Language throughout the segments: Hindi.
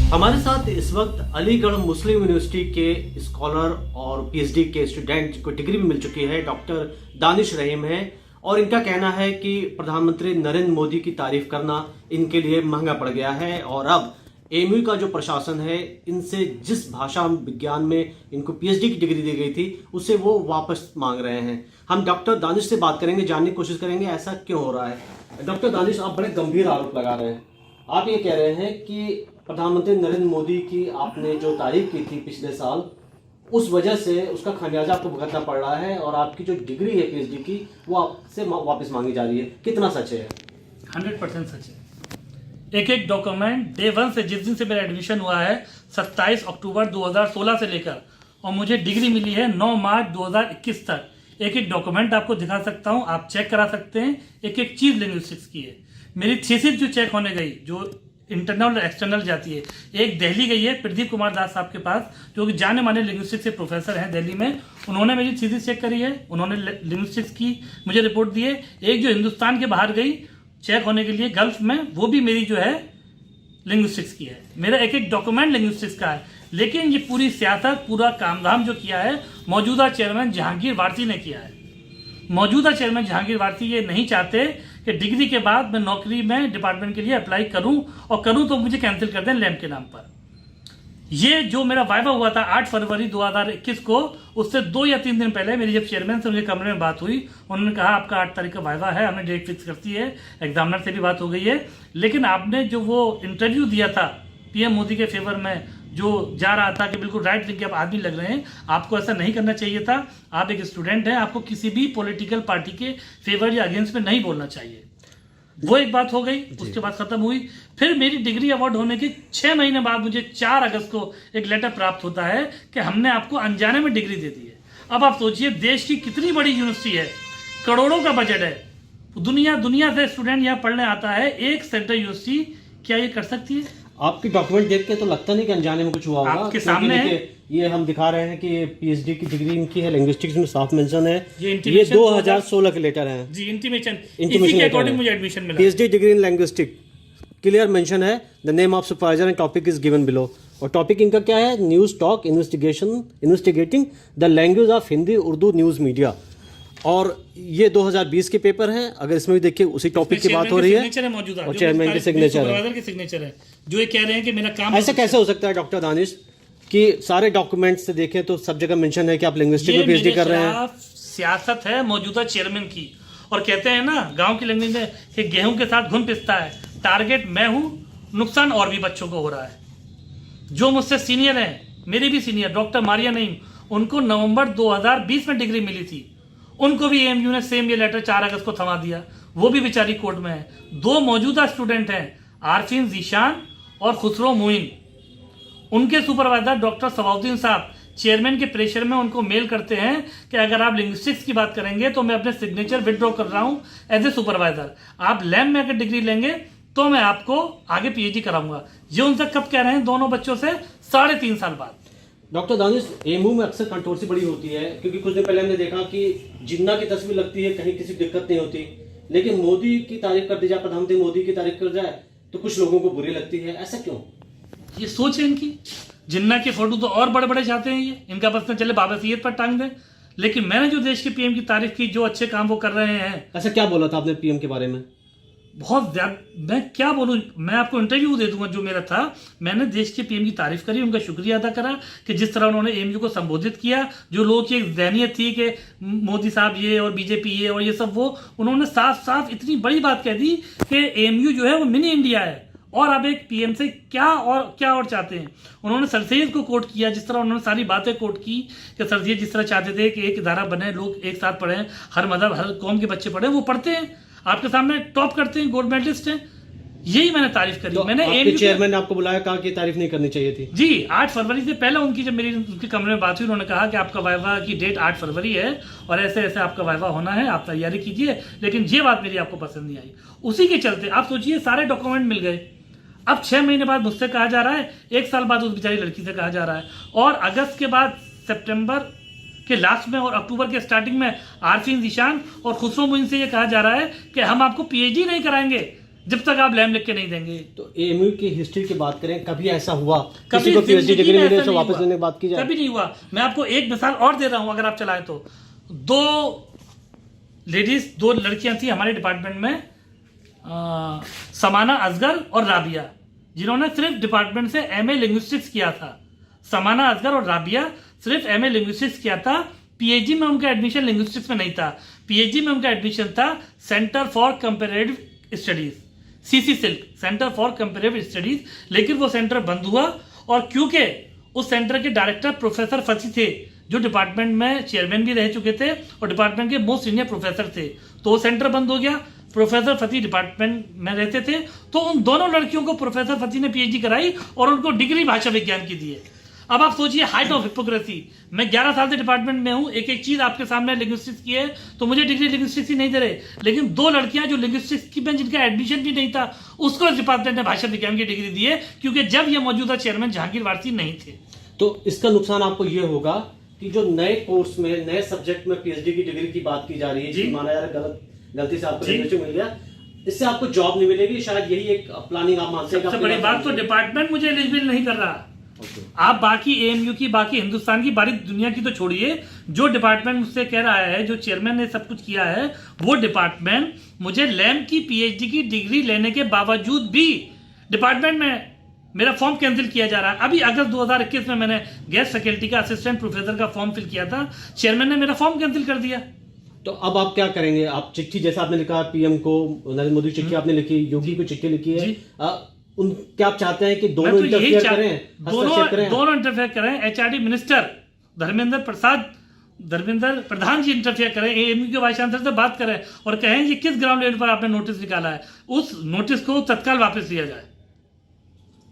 हमारे साथ इस वक्त अलीगढ़ मुस्लिम यूनिवर्सिटी के स्कॉलर और पीएचडी के स्टूडेंट को डिग्री भी मिल चुकी है, डॉक्टर दानिश रहीम है। और इनका कहना है कि प्रधानमंत्री नरेंद्र मोदी की तारीफ करना इनके लिए महंगा पड़ गया है और अब एएमयू का जो प्रशासन है इनसे जिस भाषा विज्ञान में इनको पीएचडी की डिग्री दी गई थी उसे वो वापस मांग रहे हैं। हम डॉक्टर दानिश से बात करेंगे, जानने की कोशिश करेंगे ऐसा क्यों हो रहा है। डॉक्टर दानिश, आप बड़े गंभीर आरोप लगा रहे हैं। आप ये कह रहे हैं कि प्रधानमंत्री नरेंद्र मोदी की आपने जो तारीफ की थी पिछले साल, उस वजह से उसका खामियाजा आपको भुगतना पड़ रहा है और आपकी जो डिग्री है पीएचडी की वो आपसे वापस मांगी जा रही है। कितना सच है? 100% सच है। एक एक डॉक्यूमेंट डे 1 से, जिस दिन से मेरा एडमिशन हुआ है 27 अक्टूबर 2016 से लेकर, और मुझे डिग्री मिली है 9 मार्च 2021 तक, एक एक डॉक्यूमेंट आपको दिखा सकता हूं, आप चेक करा सकते हैं। एक एक चीज लिंग्विस्टिक्स की है। मेरी थीसिस जो चेक होने गई, जो इंटरनल और एक्सटर्नल जाती है, एक दिल्ली गई है प्रदीप कुमार दास साहब के पास, जो कि जाने माने लिंग्विस्टिक्स के प्रोफेसर हैं दिल्ली में। उन्होंने मेरी थीसिस चेक करी है, उन्होंने लिंग्विस्टिक्स की मुझे रिपोर्ट दी है। एक जो हिंदुस्तान के बाहर गई चेक होने के लिए गल्फ में, वो भी मेरी जो है लिंग्विस्टिक्स की है। मेरा एक एक डॉक्यूमेंट लिंग्विस्टिक्स का है। लेकिन ये पूरी सियासत, पूरा कामधाम जो किया है मौजूदा चेयरमैन जहांगीर वारसी ने किया है। मौजूदा चेयरमैन जहांगीर वारसी ये नहीं चाहते कि डिग्री के बाद मैं नौकरी में डिपार्टमेंट के लिए अप्लाई करूं, और करूं तो मुझे कैंसिल कर दें लैंब के नाम पर। ये जो मेरा वाइवा हुआ था 8 फरवरी 2021 को, उससे 2 या 3 दिन पहले मेरी जब चेयरमैन से उनके कमरे में बात हुई, उन्होंने कहा आपका 8 तारीख का वाइवा है, हमने डेट फिक्स करती है, एग्जामिनर से भी बात हो गई है। लेकिन आपने जो वो इंटरव्यू दिया था पीएम मोदी के फेवर में, जो जा रहा था कि बिल्कुल राइट विंग के आप आदमी लग रहे हैं, आपको ऐसा नहीं करना चाहिए था। आप एक स्टूडेंट हैं, आपको किसी भी पॉलिटिकल पार्टी के फेवर या अगेंस्ट में नहीं बोलना चाहिए। वो एक बात हो गई, उसके बाद खत्म हुई। फिर मेरी डिग्री अवार्ड होने के 6 महीने बाद मुझे 4 अगस्त को एक लेटर प्राप्त होता है कि हमने आपको अनजाने में डिग्री दे दी है। अब आप सोचिए, देश की कितनी बड़ी यूनिवर्सिटी है, करोड़ों का बजट है, दुनिया से स्टूडेंट यहाँ पढ़ने आता है, एक सेंट्रल यूनिवर्सिटी क्या ये कर सकती है? आपकी डॉक्यूमेंट देख के तो लगता नहीं कि अनजाने में कुछ हुआ होगा। आपके सामने है। ये हम दिखा रहे हैं कि ये पीएचडी की डिग्री इनकी है, लिंग्विस्टिक्स में साफ मेंशन है। ये 2016 के लेटर हैं जी, इंटीमेशन इसी के अकॉर्डिंग मुझे एडमिशन मिला। PhD degree in linguistic, clear mention है, the name of supervisor and topic is given below. और टॉपिक इनका क्या है? News talk investigating the language of Hindi Urdu news media. और ये 2020 के पेपर हैं। अगर इसमें भी देखिए उसी टॉपिक की बात हो रही है, और चेयरमैन के सिग्नेचर है, जो ये कह रहे हैं कि मेरा काम। ऐसा कैसे हो सकता है डॉक्टर दानिश कि सारे डॉक्यूमेंट्स से देखें तो सब जगह मेंशन है कि आप लिंग्विस्टिक में पीएचडी कर रहे हैं? सियासत है मौजूदा चेयरमैन की। और कहते हैं ना गांव की लैंग्वेज में कि गेहूं के साथ घुन पिसता है। टारगेट मैं हूं, नुकसान और भी बच्चों को हो रहा है। जो मुझसे सीनियर है, मेरे भी सीनियर डॉक्टर मारिया नईम, उनको नवंबर 2020 में डिग्री मिली थी, उनको भी एएमयू ने सेम ये लेटर 4 अगस्त को थमा दिया। वो भी बेचारी कोर्ट में है। 2 मौजूदा स्टूडेंट हैं, आरफीन जीशान और खुसरो मुइन। उनके सुपरवाइजर डॉक्टर सवाउद्दीन साहब चेयरमैन के प्रेशर में उनको मेल करते हैं कि अगर आप लिंग्विस्टिक्स की बात करेंगे तो मैं अपने सिग्नेचर विड्रॉ कर रहा हूं एज ए सुपरवाइजर। आप लैंब में अगर डिग्री लेंगे तो मैं आपको आगे पीएचडी कराऊंगा। ये उनसे कब कह रहे हैं? दोनों बच्चों से 3.5 साल बाद। डॉक्टर दानिश, एएमयू में अक्सर कंट्रोवर्सी बड़ी होती है, क्योंकि कुछ दिन पहले हमने देखा कि जिन्ना की तस्वीर लगती है, कहीं किसी दिक्कत नहीं होती, लेकिन मोदी की तारीफ कर दी जाए, प्रधानमंत्री मोदी की तारीफ कर जाए तो कुछ लोगों को बुरी लगती है। ऐसा क्यों? ये सोच है इनकी। जिन्ना की फोटो तो और बड़े बड़े चाहते हैं, ये इनका बस न चले बाबा सैयद पर टांग दें। लेकिन मैंने जो देश के पीएम की तारीफ की, जो अच्छे काम वो कर रहे हैं। ऐसा क्या बोला था आपने पीएम के बारे में? बहुत ज्यादा, मैं क्या बोलूं, मैं आपको इंटरव्यू दे दूंगा जो मेरा था। मैंने देश के पीएम की तारीफ करी, उनका शुक्रिया अदा करा कि जिस तरह उन्होंने एएमयू को संबोधित किया। जो लोगों की एक ज़हनियत थी कि मोदी साहब ये और बीजेपी ये और ये सब, वो उन्होंने साफ साफ इतनी बड़ी बात कह दी कि एएमयू जो है वो मिनी इंडिया है। और अब एक पीएम से क्या और चाहते हैं। उन्होंने सर सैयद को कोट किया, जिस तरह उन्होंने सारी बातें कोट की कि सर सैयद जिस तरह चाहते थे कि एक इदारा बने, लोग एक साथ पढ़ें, हर मजहब हर कौम के बच्चे पढ़ें, वो पढ़ते हैं, आपके सामने टॉप करते हैं, गोल्ड मेडलिस्ट हैं। यही मैंने तारीफ करी। तो मैंने आपके चेयरमैन ने आपको बुलाया, कहा कि तारीफ नहीं करनी चाहिए थी? जी, 8 फरवरी से पहले उनकी जब मेरी उनके कमरे में बात हुई, उन्होंने कहा कि आपका वाइवा की डेट 8 फरवरी है और ऐसे ऐसे आपका वाइवा होना है, आप तैयारी कीजिए। लेकिन ये बात मेरी आपको पसंद नहीं आई। उसी के चलते आप सोचिए सारे डॉक्यूमेंट मिल गए। अब 6 महीने बाद मुझसे कहा जा रहा है, 1 साल बाद उस बेचारी लड़की से कहा जा रहा है, और अगस्त के बाद सितंबर के लास्ट में और अक्टूबर के स्टार्टिंग में आरफीन जीशान और खुसरो मुइन से ये कहा जा रहा है कि हम आपको पीएचडी नहीं कराएंगे, जब तक आप लैम लिख के नहीं देंगे। तो एएमयू की हिस्ट्री की बात करें, कभी ऐसा हुआ कभी किसी को पीएचडी जिंदगी डिग्री में मिले ऐसा तो नहीं वापस हुआ। लेने की बात की जाए? कभी नहीं हुआ। मैं आपको एक मिसाल और दे रहा हूं, अगर आप चलाएं तो। दो लड़कियां थी हमारे डिपार्टमेंट में, समाना असगर और राबिया, जिन्होंने सिर्फ डिपार्टमेंट से एमए लिंग्विस्टिक्स किया था। समाना असगर और राबिया सिर्फ एमए लिंग्विस्टिक्स किया था, पीएचडी में उनका एडमिशन लिंग्विस्टिक्स में नहीं था, पीएचडी में उनका एडमिशन था centre for comparative studies, CC silk, centre for comparative studies. लेकिन वो सेंटर बंद हुआ, और क्योंकि उस सेंटर के डायरेक्टर प्रोफेसर फसी थे, जो डिपार्टमेंट में चेयरमैन भी रह चुके थे और डिपार्टमेंट के मोस्ट सीनियर प्रोफेसर थे, तो वो सेंटर बंद हो गया। प्रोफेसर फती डिपार्टमेंट में रहते थे, तो उन दोनों लड़कियों को प्रोफेसर फती ने पीएचडी कराई और उनको डिग्री भाषा विज्ञान की दी है। अब आप सोचिए, हाइट ऑफ हिपोक्रेसी। मैं 11 साल से डिपार्टमेंट में हूं, एक एक चीज आपके सामने लिंग्विस्टिक्स की है, तो मुझे डिग्री लिंग्विस्टिक्स ही नहीं दे रहे। लेकिन दो लड़कियां जो लिंग्विस्टिक्स की में जिनका एडमिशन भी नहीं था, उसको इस डिपार्टमेंट ने भाषा विज्ञान की डिग्री दी है, क्योंकि जब ये मौजूदा चेयरमैन जहांगीर वारसी नहीं थे। तो इसका नुकसान आपको ये होगा कि जो नए कोर्स में, नए सब्जेक्ट में पीएचडी की डिग्री की बात की जा रही है, जी। माना जा रहा है गलती से आपको एडमिशन मिल गया, इससे आपको जॉब नहीं मिलेगी, शायद यही एक प्लानिंग आप मानते हैं। सबसे बड़ी बात तो डिपार्टमेंट मुझे एलिजिबल नहीं कर रहा। Okay. आप बाकी एएमयू की, बाकी हिंदुस्तान की, बारी दुनिया की तो छोड़िए, जो डिपार्टमेंट मुझसे कह रहा है, जो चेयरमैन ने सब कुछ किया है, वो डिपार्टमेंट मुझे लैम की पीएचडी की डिग्री लेने के बावजूद भी डिपार्टमेंट में मेरा फॉर्म कैंसिल किया जा रहा है। अभी अगस्त 2021 में मैंने गेस्ट फैकल्टी का असिस्टेंट प्रोफेसर का फॉर्म फिल किया था, चेयरमैन ने मेरा फॉर्म कैंसिल कर दिया। तो अब आप क्या करेंगे? आप चिट्ठी, जैसा आपने लिखा पीएम को, नरेंद्र मोदी की चिट्ठी आपने लिखी, योगी को चिट्ठी लिखी है, क्या आप चाहते हैं कि दोनों इंटरफेयर करें, हस्तक्षेप करें? दोनों इंटरफेयर करें। एचआरडी मिनिस्टर धर्मेंद्र प्रधान जी इंटरफेयर करें, एएमयू के वाइस चांसलर से बात करें और कहें ये किस ग्राउंड लेवल पर आपने नोटिस निकाला है, उस नोटिस को तत्काल वापस लिया जाए।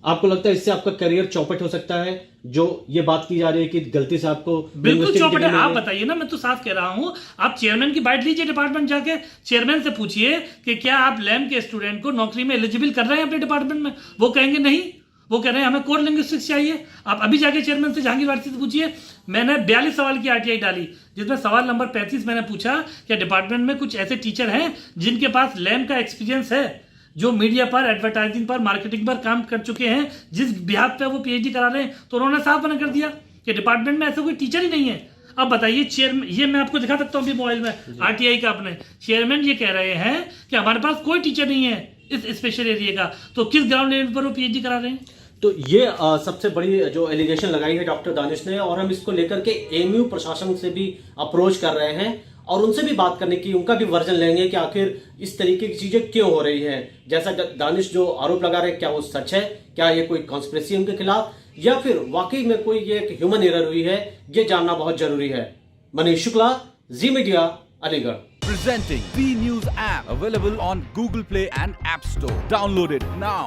आपको लगता है इससे आपका करियर चौपट हो सकता है, जो ये बात की जा रही है कि गलती से आपको? बिल्कुल चौपट है। आप बताइए ना, मैं तो साफ कह रहा हूं, आप चेयरमैन की बाइट लीजिए, डिपार्टमेंट जाके चेयरमैन से पूछिए कि क्या आप लैम के स्टूडेंट को नौकरी में एलिजिबल कर रहे हैं अपने डिपार्टमेंट में। वो कहेंगे नहीं, वो कह रहे हैं हमें कोर लिंग्विस्टिक्स चाहिए। आप अभी जाके चेयरमैन से, जहांगीर वारसी से पूछिए। मैंने 42 सवाल की आरटीआई डाली, जिसमें सवाल नंबर 35 मैंने पूछा क्या डिपार्टमेंट में कुछ ऐसे टीचर हैं जिनके पास लैम का एक्सपीरियंस है, जो मीडिया पर, एडवर्टाइजिंग पर, मार्केटिंग पर काम कर चुके हैं, जिस बिहाफ पे वो पीएचडी करा रहे हैं। तो उन्होंने साफ मना कर दिया कि डिपार्टमेंट में ऐसा कोई टीचर ही नहीं है। अब बताइए, चेयरमैन, ये मैं आपको दिखा सकता हूँ अभी मोबाइल में आरटीआई का अपने, चेयरमैन ये कह रहे हैं कि हमारे पास कोई टीचर नहीं है इस स्पेशल एरिया का, तो किस ग्राउंड लेवल पर वो पीएचडी करा रहे हैं? तो ये सबसे बड़ी जो एलिगेशन लगाई है डॉक्टर दानिश ने, और हम इसको लेकर के एएमयू प्रशासन से भी अप्रोच कर रहे हैं और उनसे भी बात करने की, उनका भी वर्जन लेंगे कि आखिर इस तरीके की चीजें क्यों हो रही है। जैसा दानिश जो आरोप लगा रहे हैं, क्या वो सच है? क्या ये कोई कॉन्स्पिरेसी है उनके खिलाफ, या फिर वाकई में कोई ये एक ह्यूमन एरर हुई है? ये जानना बहुत जरूरी है। Manish Shukla, Zee media, Aligarh. Presenting V News app available on Google Play and App Store. Download it now.